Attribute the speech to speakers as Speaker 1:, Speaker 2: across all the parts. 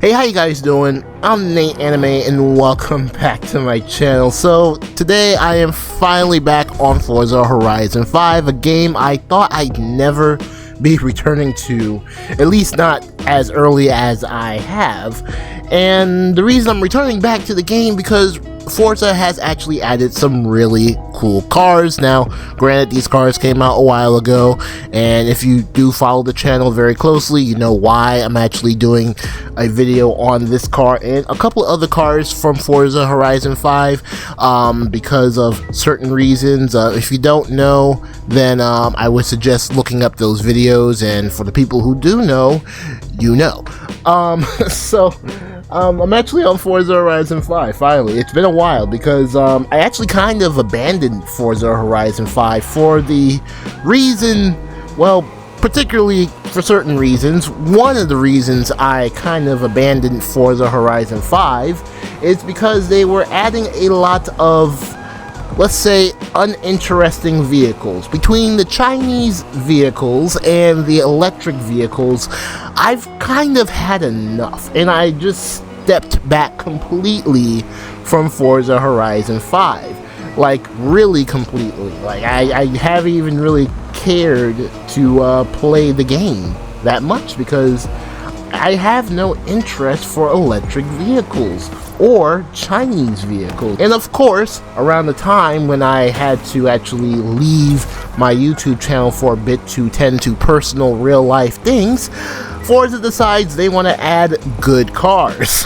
Speaker 1: Hey, how you guys doing? I'm Nate Anime and welcome back to my channel. So today I am finally back on Forza Horizon 5, a game I thought I'd never be returning to, at least not as early as I have. And the reason I'm returning back to the game because Forza has actually added some really cool cars. Now, granted, these cars came out a while ago, and if you do follow the channel very closely, you know why I'm actually doing a video on this car and a couple of other cars from Forza Horizon 5 because of certain reasons. If you don't know, then I would suggest looking up those videos, and for the people who do know, you know. I'm actually on Forza Horizon 5, finally. It's been a while because I actually kind of abandoned Forza Horizon 5 for the reason, well, particularly for certain reasons. One of the reasons I kind of abandoned Forza Horizon 5 is because they were adding a lot of, let's say, uninteresting vehicles. Between the Chinese vehicles and the electric vehicles, I've kind of had enough, and I just stepped back completely from Forza Horizon 5. Like, really completely. Like, I haven't even really cared to play the game that much because I have no interest for electric vehicles or Chinese vehicles. And of course, around the time when I had to actually leave my YouTube channel for a bit to tend to personal real life things, Forza decides they want to add good cars.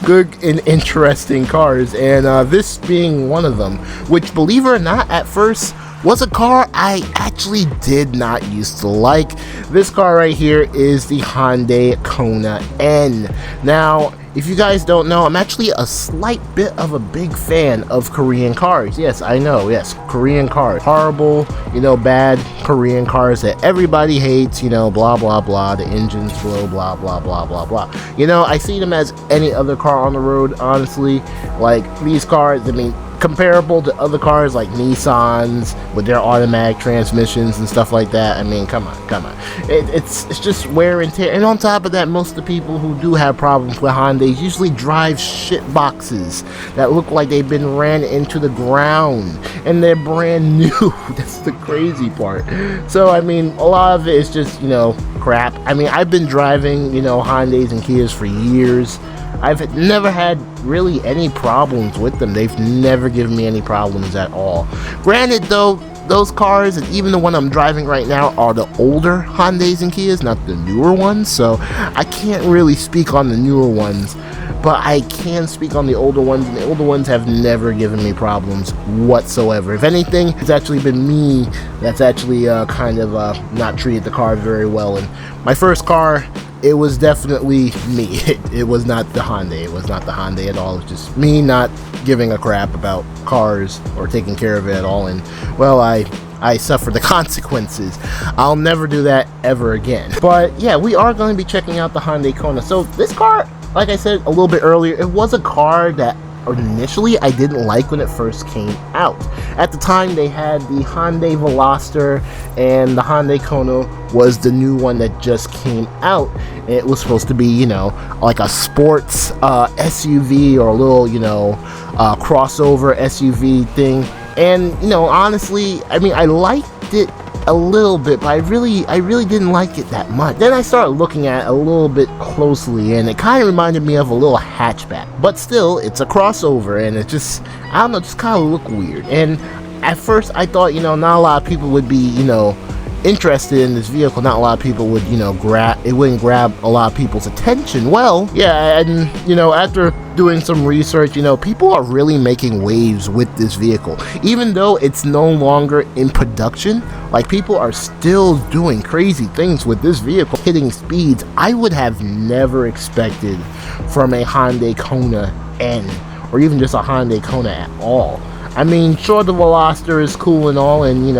Speaker 1: Good and interesting cars, and this being one of them, which, believe it or not, at first was a car I actually did not used to like. This car right here is the Hyundai Kona N. Now, if you guys don't know, I'm actually a slight bit of a big fan of Korean cars. Yes, I know, yes, Korean cars. Horrible, bad Korean cars that everybody hates, blah, blah, blah, the engines blow, blah, blah, blah, blah, blah. I see them as any other car on the road, honestly. Like, these cars, comparable to other cars like Nissans with their automatic transmissions and stuff like that. Come on. It's just wear and tear. And on top of that, most of the people who do have problems with Hyundais usually drive shit boxes that look like they've been ran into the ground and they're brand new. That's the crazy part. So, a lot of it is just, crap. I've been driving, Hyundais and Kias for years. I've never had really any problems with them. They've never given me any problems at all. Granted, though, those cars, and even the one I'm driving right now, are the older Hyundais and Kias, not the newer ones. So I can't really speak on the newer ones, but I can speak on the older ones, and the older ones have never given me problems whatsoever. If anything, it's actually been me that's actually not treated the car very well. And my first car, it was definitely me. It was not the Hyundai. It was not the Hyundai at all. It was just me not giving a crap about cars or taking care of it at all. And, well, I suffered the consequences. I'll never do that ever again. But, yeah, we are going to be checking out the Hyundai Kona. So, this car, like I said a little bit earlier, it was a car that initially I didn't like when it first came out. At the time, they had the Hyundai Veloster, and the Hyundai Kona was the new one that just came out. It was supposed to be, like a sports SUV or a little, crossover SUV thing. And, honestly, I liked it a little bit, but I really didn't like it that much. Then I started looking at it a little bit closely, and it kind of reminded me of a little hatchback. But still, it's a crossover, and it just, I don't know, just kind of look weird. And at first, I thought, not a lot of people would be, interested in this vehicle. Not a lot of people would, it wouldn't grab a lot of people's attention. Well, yeah, and, after doing some research, people are really making waves with this vehicle. Even though it's no longer in production, like, people are still doing crazy things with this vehicle, hitting speeds I would have never expected from a Hyundai Kona N, or even just a Hyundai Kona at all. Sure, the Veloster is cool and all, and,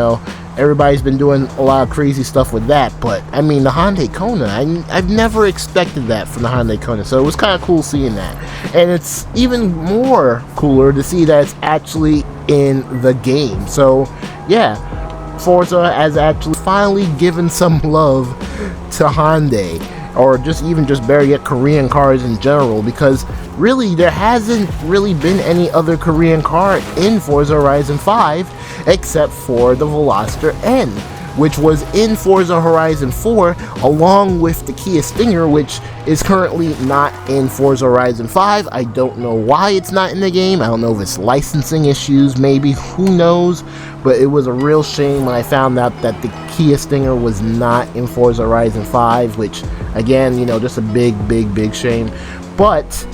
Speaker 1: everybody's been doing a lot of crazy stuff with that, but the Hyundai Kona, I've never expected that from the Hyundai Kona, so it was kind of cool seeing that. And it's even more cooler to see that it's actually in the game. So yeah, Forza has actually finally given some love to Hyundai, or just better yet, Korean cars in general, because really there hasn't really been any other Korean car in Forza Horizon 5 except for the Veloster N, which was in Forza Horizon 4 along with the Kia Stinger, which is currently not in Forza Horizon 5. I don't know why it's not in the game. I don't know if it's licensing issues, maybe, who knows, but it was a real shame when I found out that the Kia Stinger was not in Forza Horizon 5, which again, you know, just a big shame. But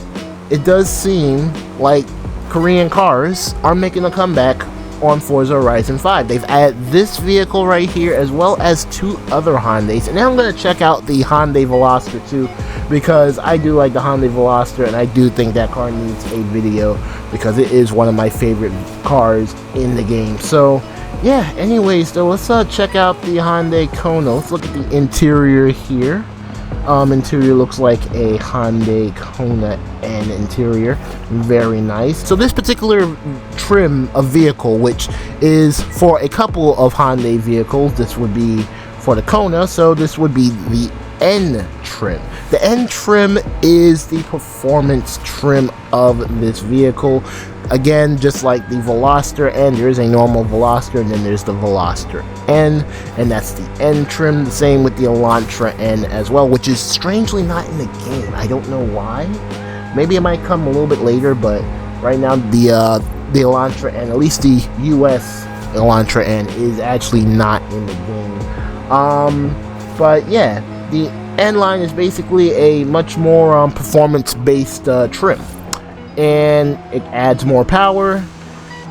Speaker 1: it does seem like Korean cars are making a comeback on Forza Horizon 5. They've added this vehicle right here as well as 2 other Hyundais, and now I'm going to check out the Hyundai Veloster too, because I do like the Hyundai Veloster and I do think that car needs a video because it is one of my favorite cars in the game. So yeah, anyways though, let's check out the Hyundai Kona. Let's look at the interior here. Interior looks like a Hyundai Kona N interior. Very nice. So this particular trim of vehicle, which is for a couple of Hyundai vehicles, this would be for the Kona, so this would be the N trim. The N trim is the performance trim of this vehicle. Again, just like the Veloster N, there is a normal Veloster, and then there's the Veloster N, and that's the N trim. The same with the Elantra N as well, which is strangely not in the game. I don't know why. Maybe it might come a little bit later, but right now the Elantra N, at least the US Elantra N, is actually not in the game. But yeah, the N line is basically a much more performance-based trim, and it adds more power,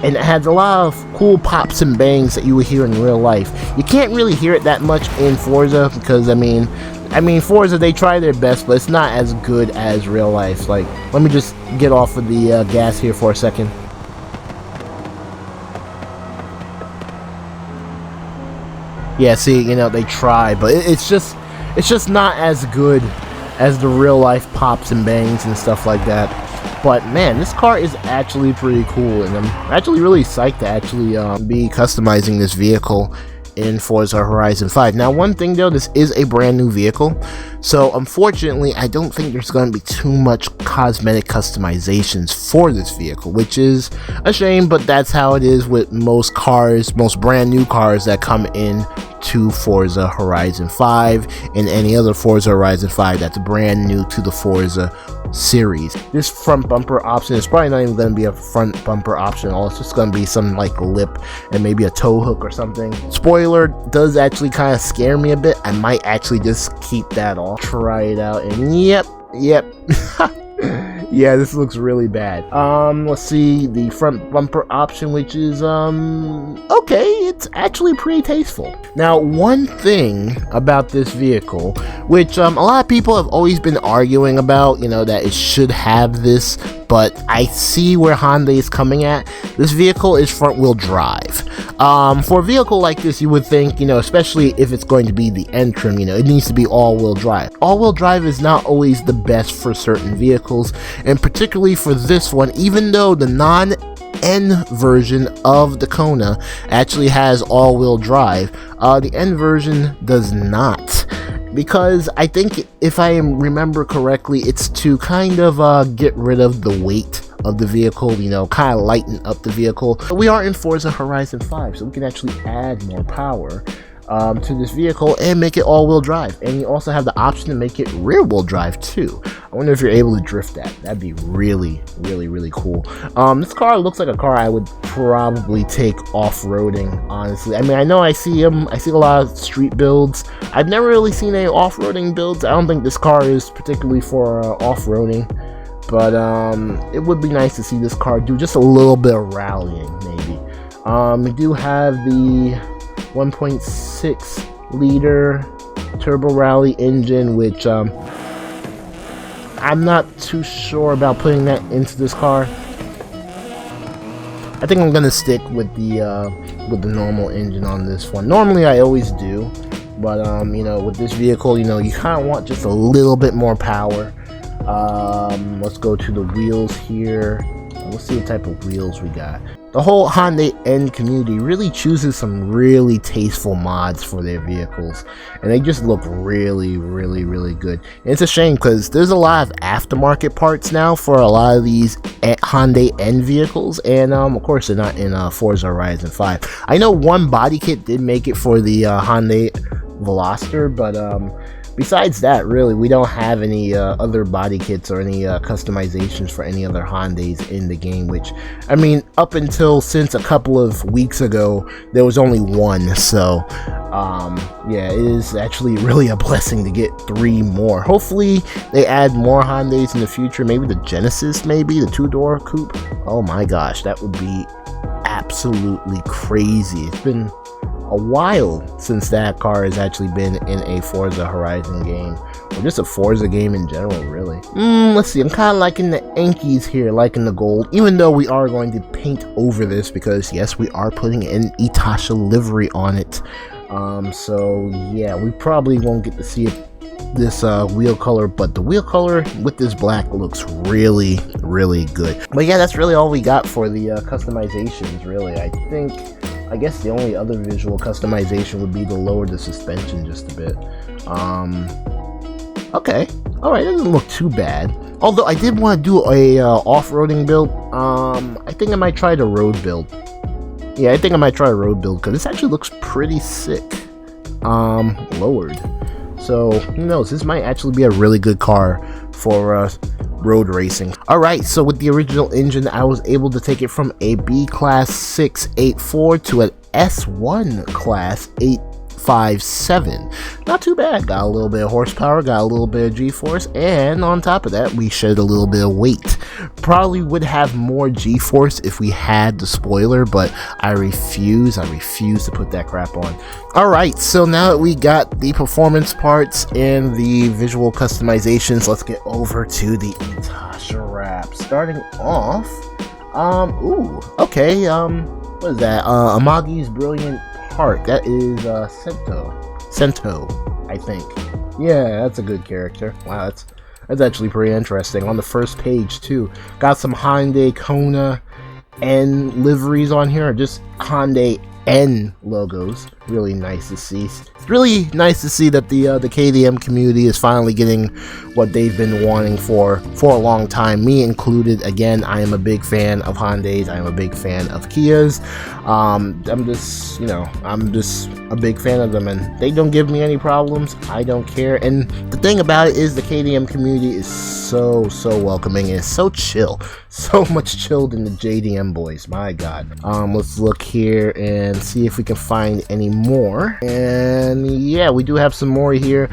Speaker 1: and it has a lot of cool pops and bangs that you would hear in real life. You can't really hear it that much in Forza because I mean Forza, they try their best, but it's not as good as real life. Like, let me just get off of the gas here for a second. Yeah, see, you know, they try, but it's just not as good as the real life pops and bangs and stuff like that. But man, this car is actually pretty cool, and I'm actually really psyched to actually be customizing this vehicle in Forza Horizon 5. Now, one thing though, this is a brand new vehicle, so unfortunately I don't think there's going to be too much cosmetic customizations for this vehicle, which is a shame, but that's how it is with most cars, most brand new cars that come in to Forza Horizon 5 and any other Forza Horizon 5 that's brand new to the Forza series. This front bumper option is probably not even going to be a front bumper option at all. It's just going to be some like lip and maybe a tow hook or something. Spoiler does actually kind of scare me a bit. I might actually just keep that off, try it out, and yep yeah, this looks really bad. Let's see the front bumper option, which is okay, it's actually pretty tasteful. Now, one thing about this vehicle, which a lot of people have always been arguing about, you know, that it should have this, but I see where Hyundai is coming at. This vehicle is front wheel drive. For a vehicle like this, you would think, you know, especially if it's going to be the N trim, you know, it needs to be all-wheel drive. All-wheel drive is not always the best for certain vehicles, and particularly for this one, even though the non-N version of the Kona actually has all-wheel drive, the N version does not. Because I think, if I remember correctly, it's to kind of get rid of the weight of the vehicle, you know, kind of lighten up the vehicle. We are in Forza Horizon 5, so we can actually add more power to this vehicle and make it all-wheel drive. And you also have the option to make it rear-wheel drive too. I wonder if you're able to drift that. That'd be really cool. This car looks like a car I would probably take off-roading, honestly. I mean, I know I see a lot of street builds. I've never really seen any off-roading builds. I don't think this car is particularly for off-roading, but it would be nice to see this car do just a little bit of rallying, maybe. We do have the 1.6 liter turbo rally engine, which I'm not too sure about putting that into this car. I think I'm gonna stick with the normal engine on this one. Normally I always do, but you know, with this vehicle, you know, you kind of want just a little bit more power. Let's go to the wheels here. Let's see what type of wheels we got. the whole Hyundai N community really chooses some really tasteful mods for their vehicles, and they just look really good. And it's a shame because there's a lot of aftermarket parts now for a lot of these Hyundai N vehicles, and of course they're not in Forza Horizon 5. I know one body kit did make it for the Hyundai Veloster, but besides that, really, we don't have any other body kits or any customizations for any other Hyundais in the game, which, I mean, up until since a couple of weeks ago, there was only one, so, yeah, it is actually really a blessing to get 3 more. Hopefully, they add more Hyundais in the future, maybe the Genesis, maybe, the 2-door coupe. Oh my gosh, that would be absolutely crazy. It's been a while since that car has actually been in a Forza Horizon game, or just a Forza game in general, really. Let's see, I'm kind of liking the Yankees here, liking the gold, even though we are going to paint over this because, yes, we are putting an Itasha livery on it. So, yeah, we probably won't get to see this wheel color, but the wheel color with this black looks really good. But yeah, that's really all we got for the customizations, really. I guess the only other visual customization would be to lower the suspension just a bit. Okay, alright, doesn't look too bad. Although I did want to do a off-roading build. I think I might try the road build. Yeah, I think I might try a road build because this actually looks pretty sick. Lowered. So, who knows, this might actually be a really good car for road racing. Alright, so with the original engine, I was able to take it from a B Class 684 to an S1 Class 857. Not too bad. Got a little bit of horsepower, got a little bit of G-force, and on top of that, we shed a little bit of weight. Probably would have more G-force if we had the spoiler, but I refuse to put that crap on. Alright, so now that we got the performance parts and the visual customizations, let's get over to the Itasha wrap. Starting off, okay, what is that? Amagi's Brilliant Park. That is Sento, I think. Yeah, that's a good character. Wow, that's actually pretty interesting. On the first page too, got some Hyundai Kona N liveries on here, just Hyundai N logos. Really nice to see. It's really nice to see that the KDM community is finally getting what they've been wanting for a long time, me included. Again, I am a big fan of Hyundais. I am a big fan of Kias. I'm just a big fan of them, and they don't give me any problems. I don't care. And the thing about it is the KDM community is so welcoming and so chill, so much chilled than the JDM boys. My God. Let's look here and see if we can find any more. And yeah, we do have some more here.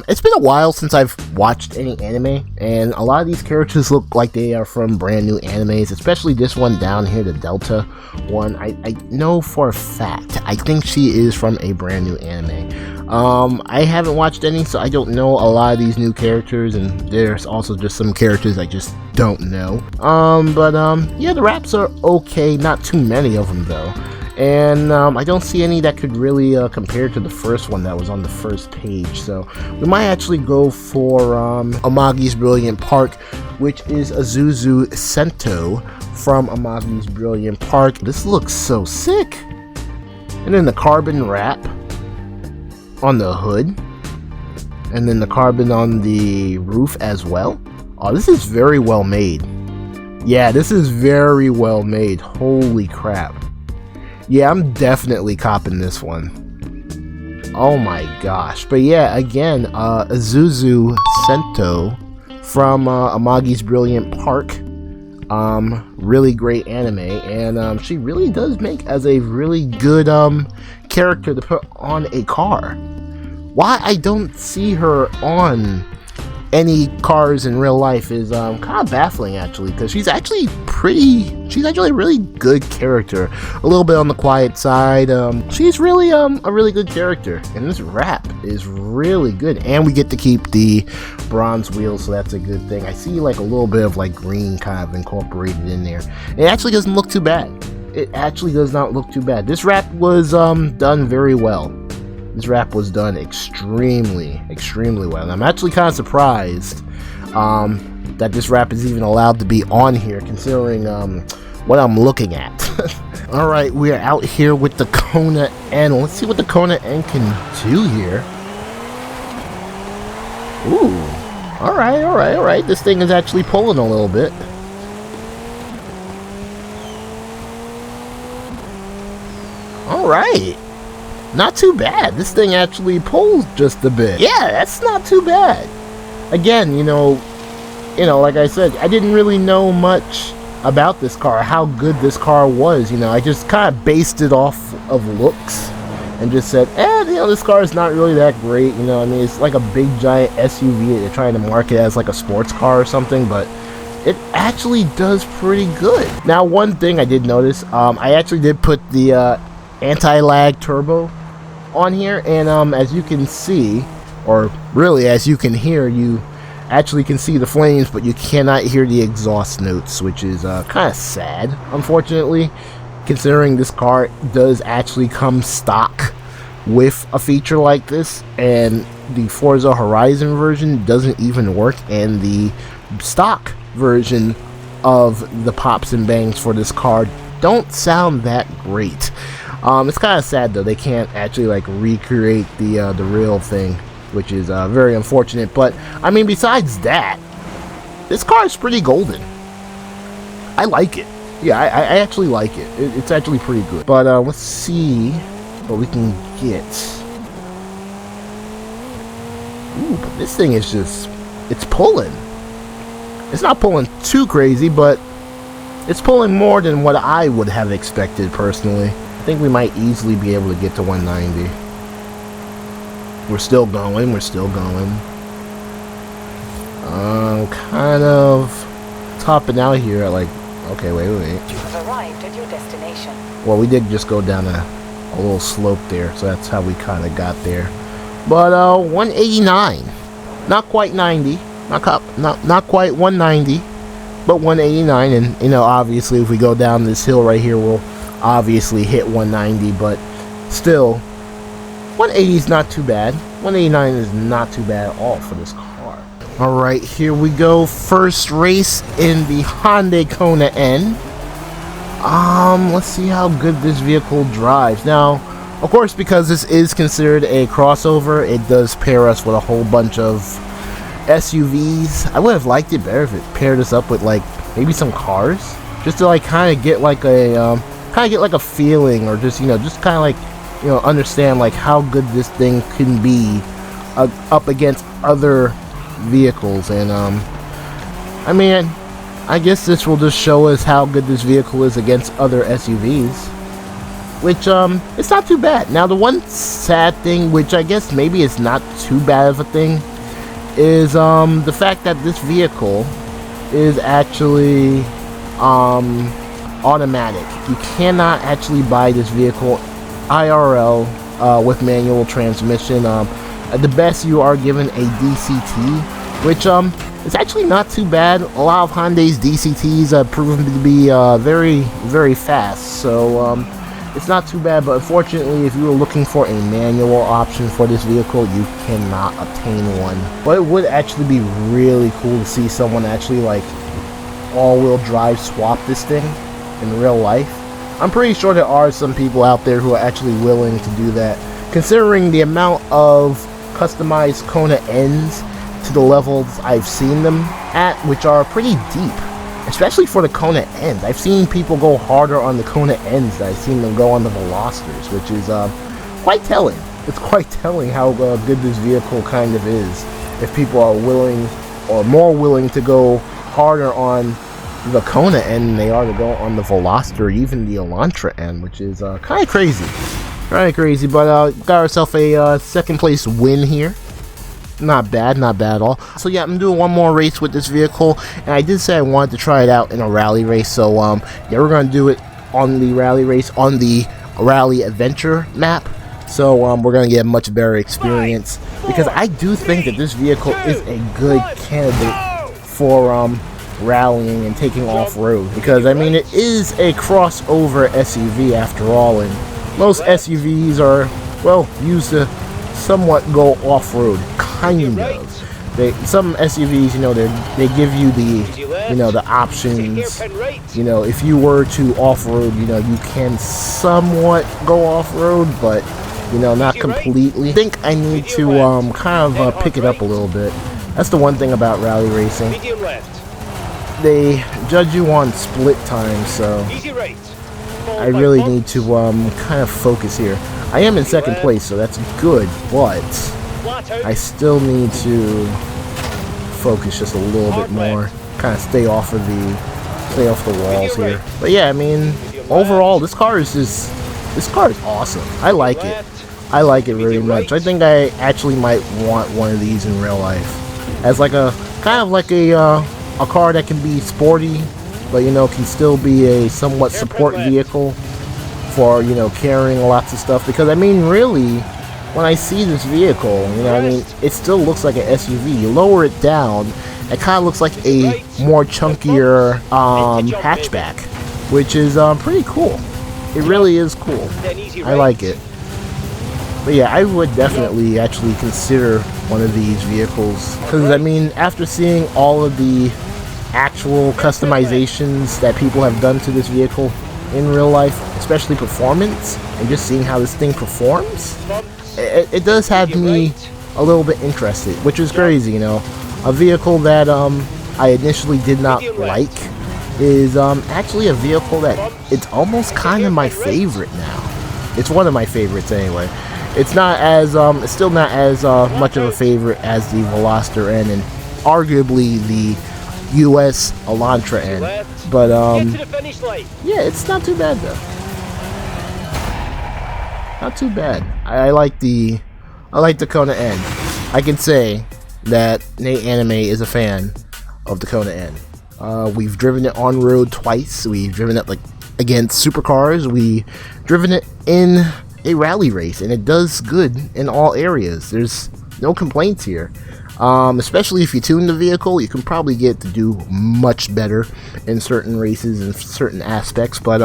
Speaker 1: It's been a while since I've watched any anime, and a lot of these characters look like they are from brand new animes, especially this one down here, the Delta one. I know for a fact, I think she is from a brand new anime. I haven't watched any, so I don't know a lot of these new characters, and there's also just some characters I just don't know. Yeah, the wraps are okay, not too many of them though. And I don't see any that could really compare to the first one that was on the first page, so we might actually go for Amagi's Brilliant Park, which is Azuzu Sento from Amagi's Brilliant Park. This looks so sick. And then the carbon wrap on the hood, and then the carbon on the roof as well. Oh, this is very well made. Yeah, this is very well made. Holy crap. Yeah, I'm definitely copping this one. Oh my gosh. But yeah, again, Azuzu Sento from Amagi's Brilliant Park. Really great anime, and she really does make as a really good character to put on a car. Why I don't see her on any cars in real life is kind of baffling, actually, because she's actually a really good character. A little bit on the quiet side. She's really a really good character, and this wrap is really good, and we get to keep the bronze wheels, so that's a good thing. I see like a little bit of like green kind of incorporated in there. It actually doesn't look too bad. It actually does not look too bad. This wrap was done very well. This wrap was done extremely well. And I'm actually kind of surprised that this wrap is even allowed to be on here, considering what I'm looking at. Alright, we are out here with the Kona N. Let's see what the Kona N can do here. Ooh. Alright. This thing is actually pulling a little bit. Alright. Not too bad. This thing actually pulls just a bit. Yeah, that's not too bad. Again, you know, like I said, I didn't really know much about this car, how good this car was. You know, I just kind of based it off of looks and just said, you know, this car is not really that great. You know, I mean, it's like a big giant SUV. They're trying to market as like a sports car or something, but it actually does pretty good. Now, one thing I did notice, I actually did put the anti-lag turbo on here, and as you can see, or really as you can hear, you actually can see the flames, but you cannot hear the exhaust notes, which is kind of sad, unfortunately, considering this car does actually come stock with a feature like this, and the Forza Horizon version doesn't even work, and the stock version of the pops and bangs for this car don't sound that great. It's kind of sad though, they can't actually like recreate the real thing, which is very unfortunate. But I mean, besides that, this car is pretty golden. I like it. Yeah, I actually like it. It's actually pretty good. But let's see what we can get. Ooh, but this thing is just, it's pulling. It's not pulling too crazy, but it's pulling more than what I would have expected personally. I think we might easily be able to get to 190. We're still going. Kind of topping out here at like, okay, wait.
Speaker 2: You have arrived at your destination.
Speaker 1: Well, we did just go down a little slope there, so that's how we kind of got there. But 189, not quite 90, not quite 190, but 189. And you know, obviously, if we go down this hill right here, we'll obviously hit 190. But still, 180 is not too bad. 189 is not too bad at all for this car. Alright, here we go. First race in the Hyundai Kona N. Let's see how good this vehicle drives. Now, of course, because this is considered a crossover, it does pair us with a whole bunch of SUVs. I would have liked it better if it paired us up with like maybe some cars, just to like kind of get like a feeling, or just, you know, just kind of like, you know, understand like how good this thing can be up against other vehicles. And I mean, I guess this will just show us how good this vehicle is against other SUVs, which it's not too bad. Now, the one sad thing, which I guess maybe is not too bad of a thing, is the fact that this vehicle is actually automatic. You cannot actually buy this vehicle IRL with manual transmission. At the best, you are given a DCT, which is actually not too bad. A lot of Hyundai's DCTs have proven to be very, very fast, so it's not too bad. But unfortunately, if you were looking for a manual option for this vehicle, you cannot obtain one. But it would actually be really cool to see someone actually like all-wheel drive swap this thing in real life. I'm pretty sure there are some people out there who are actually willing to do that, considering the amount of customized Kona N's to the levels I've seen them at, which are pretty deep, especially for the Kona N's. I've seen people go harder on the Kona N's than I've seen them go on the Velocitors, which is quite telling. It's quite telling how good this vehicle kind of is, if people are willing, or more willing, to go harder on the Kona N than they are to go on the Velociter, or even the Elantra N, which is kind of crazy. But got ourselves a second place win here. Not bad at all. So yeah, I'm doing one more race with this vehicle, and I did say I wanted to try it out in a rally race. So yeah, we're gonna do it on the rally race on the Rally Adventure map. So we're gonna get a much better experience, because I do think that this vehicle is a good candidate for rallying and taking off-road, because I mean, it is a crossover SUV after all, and most SUVs are, well, used to somewhat go off-road, kind of. Some SUVs, you know, they give you the you know, the options. You know, if you were to off-road, you know, you can somewhat go off-road, but, you know, not completely. I think I need to kind of pick it up a little bit. That's the one thing about rally racing. They judge you on split time, so I really need to kind of focus here. I am in second place, so that's good, but I still need to focus just a little bit more, kind of stay off the walls here. But yeah, I mean, overall, this car is awesome. I like it. I like it very much. I think I actually might want one of these in real life, as like a kind of like a car that can be sporty, but you know, can still be a somewhat support vehicle for, you know, carrying lots of stuff. Because I mean, really, when I see this vehicle, you know, I mean, it still looks like an SUV. You lower it down, it kind of looks like a more chunkier hatchback, which is pretty cool. It really is cool. I like it. But yeah, I would definitely actually consider one of these vehicles, because I mean, after seeing all of the actual customizations that people have done to this vehicle in real life, especially performance, and just seeing how this thing performs, it does have me a little bit interested, which is crazy. You know, a vehicle that I initially did not like is actually a vehicle that it's almost kind of my favorite now. It's one of my favorites anyway. It's not as it's still not as much of a favorite as the Veloster N and arguably the US Elantra N, but yeah, it's not too bad though. Not too bad. I like the Kona N. I can say that Nate Anime is a fan of the Kona N. We've driven it on road twice. We've driven it like against supercars. We've driven it in a rally race, and it does good in all areas. There's no complaints here. Especially if you tune the vehicle, you can probably get it to do much better in certain races and certain aspects. But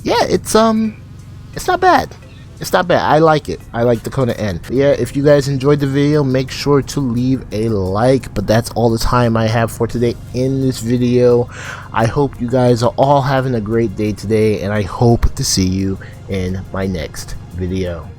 Speaker 1: yeah, it's not bad. It's not bad. I like it. I like the Kona N. But yeah, if you guys enjoyed the video, make sure to leave a like. But that's all the time I have for today in this video. I hope you guys are all having a great day today, and I hope to see you in my next video.